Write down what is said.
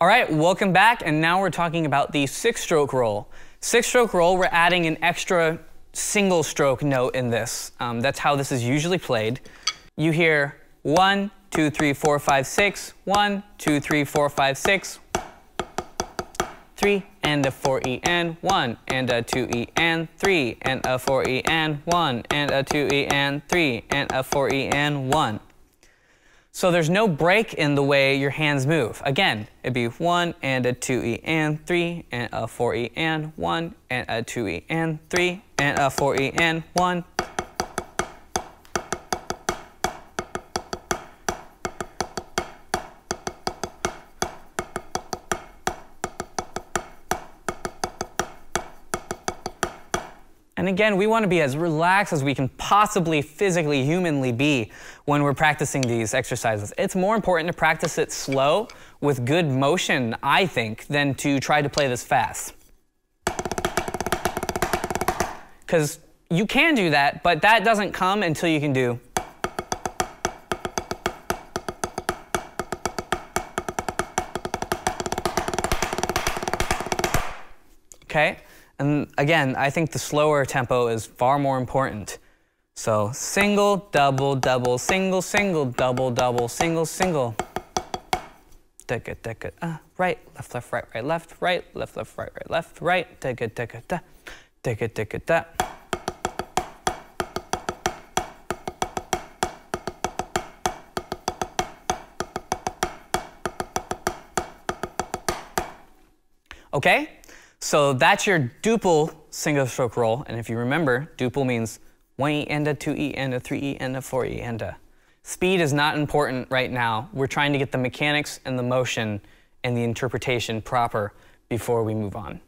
All right, welcome back, and now we're talking about the six-stroke roll. Six-stroke roll, we're adding an extra single-stroke note in this. That's how this is usually played. You hear 1, 2, 3, 4, 5, 6, 1, 2, 3, 4, 5, 6, 3, and a 4 E and 1, and a 2 E and 3, and a 4 E and 1, and a 2 E and 3, and a 4 E and 1. So there's no break in the way your hands move. Again, it'd be 1 and a 2 E and 3, and a 4 E and 1, and a 2 E and 3, and a 4 E and 1. And again, we want to be as relaxed as we can possibly physically, humanly be when we're practicing these exercises. It's more important to practice it slow with good motion, I think, than to try to play this fast. Because you can do that, but that doesn't come until you can do. Okay? And again, I think the slower tempo is far more important. So single, double, double, single, single, double, double, single, single. Digga, digga, right, left, left, right, right, left, right, left, left, right, right, left, right, digga, digga, da, digga, digga, da. Okay? So that's your duple single stroke roll, and if you remember, duple means 1 E and a 2 E and a 3 E and a 4 E and a. Speed is not important right now. We're trying to get the mechanics and the motion and the interpretation proper before we move on.